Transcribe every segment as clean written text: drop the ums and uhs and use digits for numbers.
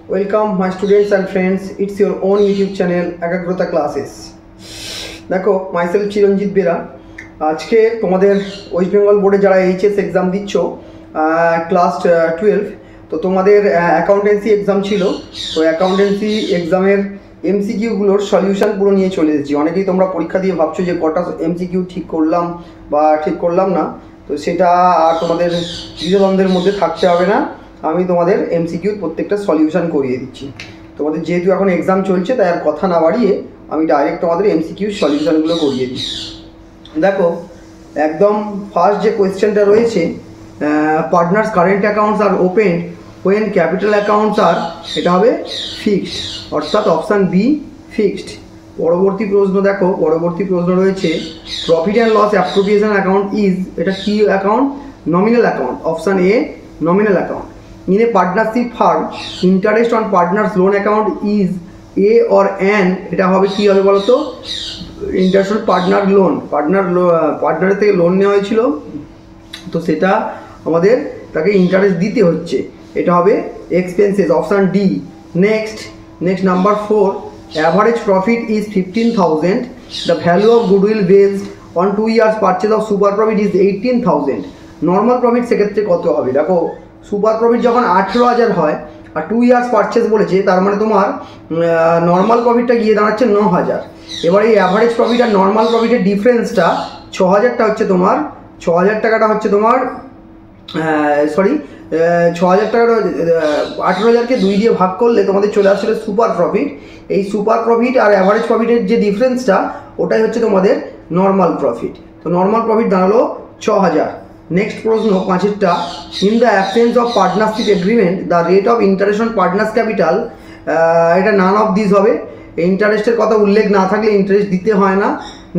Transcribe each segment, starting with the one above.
Welcome my students and friends, it's your own YouTube channel একাগ্রতা classes. দেখো myself চিরঞ্জিত বেরা। আজকে তোমাদের ওয়েস্ট বেঙ্গল বোর্ডে যারা এইচএস এক্সাম দিচ্ছ ক্লাস 12, তো তোমাদের অ্যাকাউন্টেন্সি এক্সাম ছিল। তো অ্যাকাউন্টেন্সি এক্সামের এমসিকিউগুলোর সলিউশন পুরো নিয়ে চলে এসেছি। অনেকেই তোমরা পরীক্ষা দিয়ে ভাবছো যে কটা এমসিকিউ ঠিক করলাম বা ঠিক করলাম না, তো সেটা আর তোমাদের দ্বিধাদ্বন্দ্বের মধ্যে থাকতে হবে না। আমি তোমাদের এমসিকিউর প্রত্যেকটা সলিউশন করিয়ে দিচ্ছি। তোমাদের যেহেতু এখন এক্সাম চলছে তাই আর কথা না বাড়িয়ে আমি ডাইরেক্ট তোমাদের এমসিকিউর সলিউশনগুলো করিয়ে দিই। দেখো একদম ফার্স্ট যে কোয়েশ্চেনটা রয়েছে, partners current accounts are opened when capital accounts are, এটা হবে ফিক্সড, অর্থাৎ অপশান বি ফিক্সড। পরবর্তী প্রশ্ন দেখো, পরবর্তী প্রশ্ন রয়েছে profit and loss appropriation account is, এটা কি account? Nominal account, option A nominal account. In a partnership firm, interest on partners loan account is a or an, এটা হবে কি হবে বলো তো? ইন্টারেস্ট অন পার্টনার লোন, পার্টনারের থেকে লোন নেওয়া হয়েছিল, তো সেটা আমাদের তাকে ইন্টারেস্ট দিতে হচ্ছে, এটা হবে expenses, option D. Next number 4, average profit is 15,000, the value of goodwill based on 2 years purchase of super profit is 18,000, normal profit সেক্ষেত্রে কত হবে? দেখো সুপার প্রফিট যখন 18,000 হয় আর 2 years পারচেজ বলেছে, তার মানে তোমার নর্মাল প্রফিটটা গিয়ে দাঁড়াচ্ছে 9,000। এবার এই অ্যাভারেজ প্রফিট আর নর্মাল প্রফিটের ডিফারেন্সটা 6,000টা হচ্ছে তোমার, 6,000 টাকাটা হচ্ছে তোমার 6,000 টাকাটা 18,000কে 2 দিয়ে ভাগ করলে তোমাদের চলে আসলে সুপার প্রফিট। এই সুপার প্রফিট আর অ্যাভারেজ প্রফিটের যে ডিফারেন্সটা ওটাই হচ্ছে তোমাদের নর্মাল প্রফিট। তো নর্মাল প্রফিট দাঁড়ালো 6,000। নেক্সট প্রশ্ন 5এরটা, in the absence of partnership agreement the rate of interest on partners capital, এটা নান অফ দিস হবে। ইন্টারেস্টের কথা উল্লেখ না থাকলে ইন্টারেস্ট দিতে হয় না।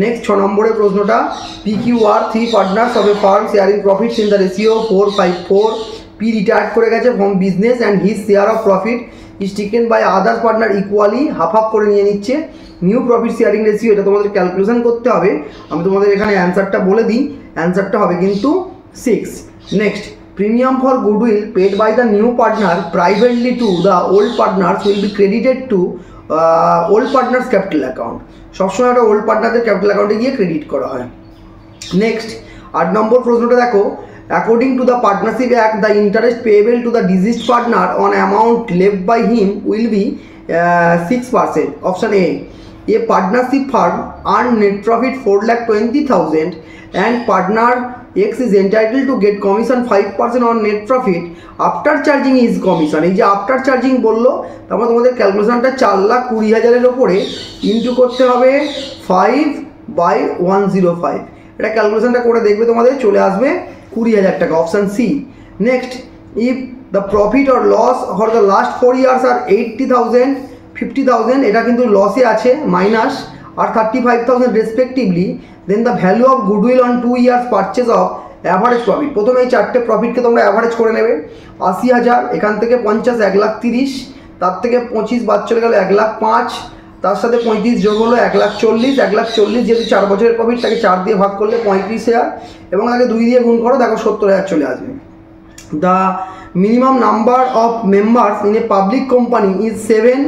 নেক্সট 6 নম্বরের প্রশ্নটা, P Q R 3 partners of a firm sharing profits in the ratio 4:5:4, P retired করে গেছে from business and his share of profit is taken by others partner equally, half করে নিয়ে নিচ্ছে। নিউ প্রফিট শেয়ারিং রেশিও, এটা তোমাদের calculation করতে হবে। আমি তোমাদের এখানে অ্যান্সারটা বলে দিই, অ্যান্সারটা হবে কিন্তু 6. Next, premium for goodwill paid by the new partner privately to the old partners will be credited to old partners capital account. সবসময় একটা ওল্ড পার্টনারদের ক্যাপিটাল অ্যাকাউন্টে গিয়ে ক্রেডিট করা হয়। নেক্সট 8 নম্বর প্রশ্নটা দেখো, according to the partnership act the interest payable to the deceased partner on amount left by him will be 6%, option A. A partnership firm earned net profit 4,20,000 and partner X is entitled to get commission 5% on net profit after charging his commission। এই যে after charging বললো, তারপর তোমাদের ক্যালকুলেশনটা 4,20,000-এর ওপরে into করতে হবে 5/105। এটা ক্যালকুলেশনটা করে দেখবে তোমাদের চলে আসবে 20,000 টাকা, option C. Next, if the profit or loss for the last 4 years আর 80,000, 50,000, এটা কিন্তু লসে আছে মাইনাস, আর 35,000 respectively, then the value of goodwill on 2 years purchase of average profit. প্রথমে এই 4টে প্রফিটকে তোমরা অ্যাভারেজ করে নেবে। 80,000, এখান থেকে 50, 1,30,000, তার থেকে 25 বাদ চলে গেল 1,05,000, তার সাথে 35 যোগ হলো 1,40,000, 1,40,000 যেহেতু 4 বছরের প্রফিট, তাকে 4 দিয়ে ভাগ করলে 35,000 এবং তাকে 2 দিয়ে গুণ করো, দেখো 70,000 চলে আসবে। The minimum number of members in a public company is 7,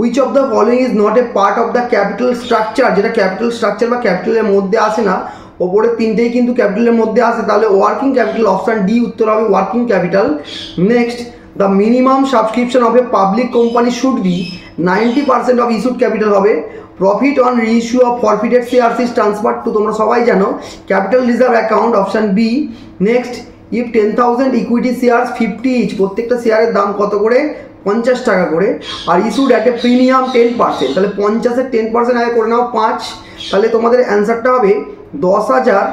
which of the following is not a part of the capital structure, যেটা ক্যাপিটাল স্ট্রাকচার বা ক্যাপিটালের মধ্যে আসে না। ওপরে 3টেই কিন্তু ক্যাপিটালের মধ্যে আসে, তাহলে ওয়ার্কিং ক্যাপিটাল, অপশান ডি উত্তর হবে working capital. Next, the minimum subscription of a public company should be 90% of issued capital হবে। Profit on reissue of forfeited shares is transfer to, তোমরা সবাই জানো, capital reserve account, option B. Next, if 10,000 equity shares 50 each, প্রত্যেকটা শেয়ারের দাম কত করে? 50 টাকা করে, আর ইস্যুড অ্যাট এ প্রিমিয়াম 10%, তাহলে 50-এর 10% আগে করে নাও 5, তাহলে তোমাদের অ্যান্সারটা হবে 10,000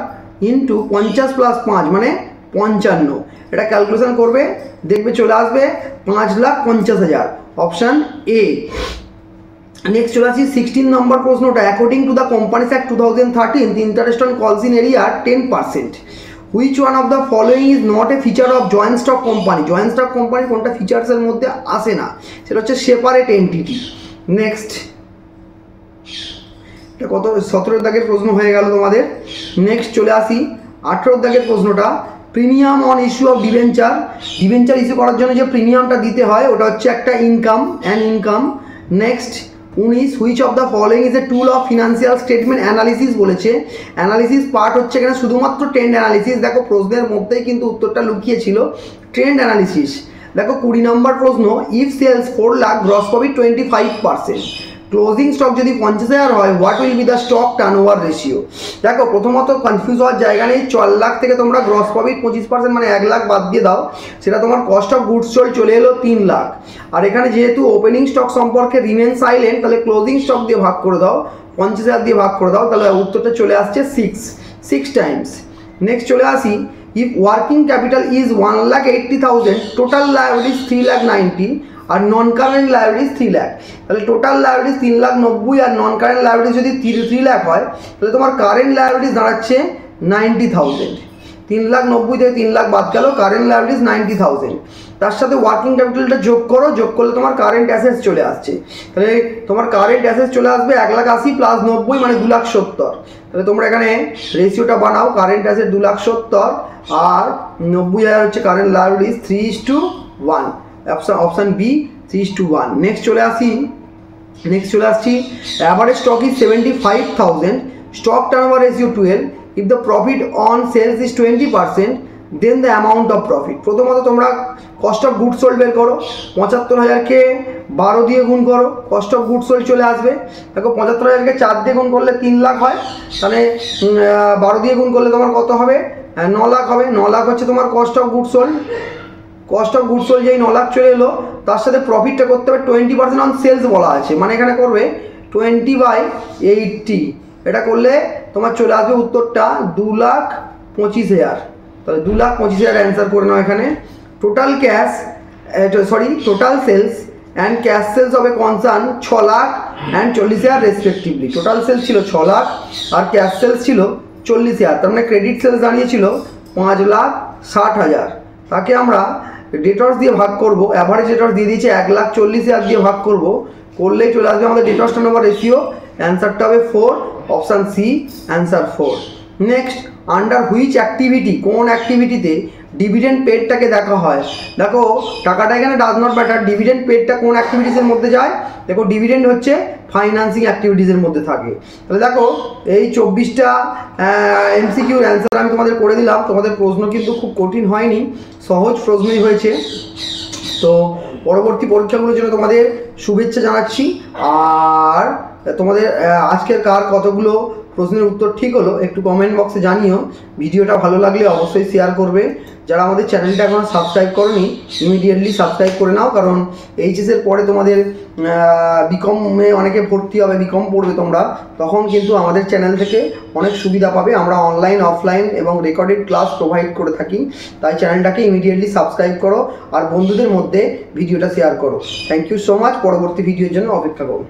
ইন্টু 50 + 5 মানে 55। এটা ক্যালকুলেশন করবে, দেখবে চলে আসবে 5,50,000, অপশান এ। নেক্সট চলে আসি 16 নম্বর প্রশ্নটা, according to the companies act 2013 the interest on কলস in area 10%, which one of the following is not a feature of joint stock company? joint stock company কোনটা ফিচার্সের মধ্যে আসে না? সেটা হচ্ছে সেপারেট এন্টিটি। নেক্সট, এটা কত 17 দাগের প্রশ্ন হয়ে গেল তোমাদের। নেক্সট চলে আসি 18 দাগের প্রশ্নটা, premium on issue of debenture, debenture issue করার জন্য যে প্রিমিয়ামটা দিতে হয় ওটা হচ্ছে একটা income, income. Next 19, which of the following is a tool of financial statement analysis বলেছে। অ্যানালিসিস পার্ট হচ্ছে এখানে শুধুমাত্র ট্রেন্ড অ্যানালিসিস। দেখো প্রশ্নের মধ্যেই কিন্তু উত্তরটা লুকিয়ে ছিল, ট্রেন্ড অ্যানালিসিস। দেখো 20 নম্বর প্রশ্ন, if sales 4 lakh, gross profit 25%, closing stock যদি 50,000 হয়, what will be the stock turnover ratio. দেখো প্রথমত কনফিউজ হওয়ার জায়গা নেই, 4 লাখ থেকে তোমরা গ্রস প্রফিট 25% মানে 1 লাখ বাদ দিয়ে দাও, সেটা তোমার কস্ট অফ গুডস সোল্ড চলে এলো 3 লাখ। আর এখানে যেহেতু ওপেনিং স্টক সম্পর্কে রিমেন সাইলেন্ট, তাহলে ক্লোজিং স্টক দিয়ে ভাগ করে দাও, 50,000 দিয়ে ভাগ করে দাও, তাহলে উত্তরটা চলে আসছে 6 টাইমস। নেক্সট চলে আসি, if working capital is 1,80,000, total liabilities 3,90,000 আর নন কারেন্ট লায়াবিলিটিস 3 লাখ, তাহলে টোটাল লায়াবিলিটিস 3,90,000 আর নন কারেন্ট লায়াবিলিটিস যদি 3 লাখ হয়, তাহলে তোমার কারেন্ট লায়াবিলিটিস দাঁড়াচ্ছে 90,000। 3,90,000 থেকে 3 লাখ বাদ গেল, কারেন্ট লায়াবিলিটিস 90,000। তার সাথে ওয়ার্কিং ক্যাপিটালটা যোগ করো, যোগ করলে তোমার কারেন্ট অ্যাসেটস চলে আসছে। তাহলে তোমার কারেন্ট অ্যাসেটস চলে আসবে 1,80,000 প্লাস 90 মানে 2,70,000। তাহলে তোমরা এখানে রেশিওটা বানাও, কারেন্ট অ্যাসেট 2,70,000 আর 90,000 হচ্ছে current liabilities, 3:1। Option B 3:1। Next চলে আসছি, average stock is 75,000, stock turnover ratio 12, if the profit on sales is 20%, then the amount of profit. প্রথমত তোমরা কস্ট অফ গুডস সোল্ড বের করো, 75,000কে 12 দিয়ে গুণ করো, কস্ট অফ গুডস সোল্ড চলে আসবে। দেখো 75,000কে 4 দিয়ে গুণ করলে 3 লাখ হয়, তাহলে 12 দিয়ে গুণ করলে তোমার কত হবে, 9 লাখ হবে। 9 লাখ হচ্ছে তোমার cost of goods sold. Cost of goods sold যেই 9 লাখ চলে এলো, তার সাথে প্রফিটটা করতে হবে 20% অন সেলস বলা আছে, মানে এখানে করবে 20/80। এটা করলে তোমার চলে আসবে উত্তরটা 2,25,000। তাহলে 2,25,000 অ্যান্সার করে নাও এখানে। Total cash total sales and cash sales হবে concern 6 lakh and 40,000 respectively. Total sales ছিল 6 লাখ আর ক্যাশ সেলস ছিল 40,000, তার মানে ক্রেডিট সেলস দাঁড়িয়েছিল 5,60,000। তাকে আমরা ডেটর্স দিয়ে ভাগ করব, অ্যাভারেজ ডেটর্স দিয়ে দিয়েছে 1,40,000 দিয়ে ভাগ করলেই চলে আসবে আমাদের ডেটর্স টার্নওভার রেশিও। অ্যান্সারটা হবে 4, option C, answer 4। Next, under which activity, কোন অ্যাক্টিভিটিতে ডিভিডেন্ড পেডটাকে দেখা হয়। দেখো টাকাটা এখানে ডাজ নট ম্যাটার, ডিভিডেন্ড পেডটা কোন অ্যাক্টিভিটিসের মধ্যে যায়। দেখো ডিভিডেন্ড হচ্ছে ফাইন্যান্সিং অ্যাক্টিভিটিসের মধ্যে থাকে। তাহলে দেখো এই 24টা এমসিকিউর অ্যান্সার আমি তোমাদের করে দিলাম। তোমাদের প্রশ্ন কিন্তু খুব কঠিন হয়নি, সহজ প্রশ্নই হয়েছে। তো পরবর্তী পরীক্ষাগুলোর জন্য তোমাদের শুভেচ্ছা জানাচ্ছি। আর তোমাদের আজকের কতগুলো প্রশ্নের উত্তর ঠিক হলো একটু কমেন্ট বক্সে জানিও। ভিডিওটা ভালো লাগলে অবশ্যই শেয়ার করবে। যারা আমাদের চ্যানেলটা এখনও সাবস্ক্রাইব করোনি, ইমিডিয়েটলি সাবস্ক্রাইব করে নাও, কারণ এইচএসের পরে তোমাদের বিকমে অনেকে ভর্তি হবে, বিকম পড়বে তোমরা, তখন কিন্তু আমাদের চ্যানেল থেকে অনেক সুবিধা পাবে। আমরা অনলাইন, অফলাইন এবং রেকর্ডেড ক্লাস প্রোভাইড করে থাকি। তাই চ্যানেলটাকে ইমিডিয়েটলি সাবস্ক্রাইব করো আর বন্ধুদের মধ্যে ভিডিওটা শেয়ার করো। Thank you so much. পরবর্তী ভিডিওর জন্য অপেক্ষা করো।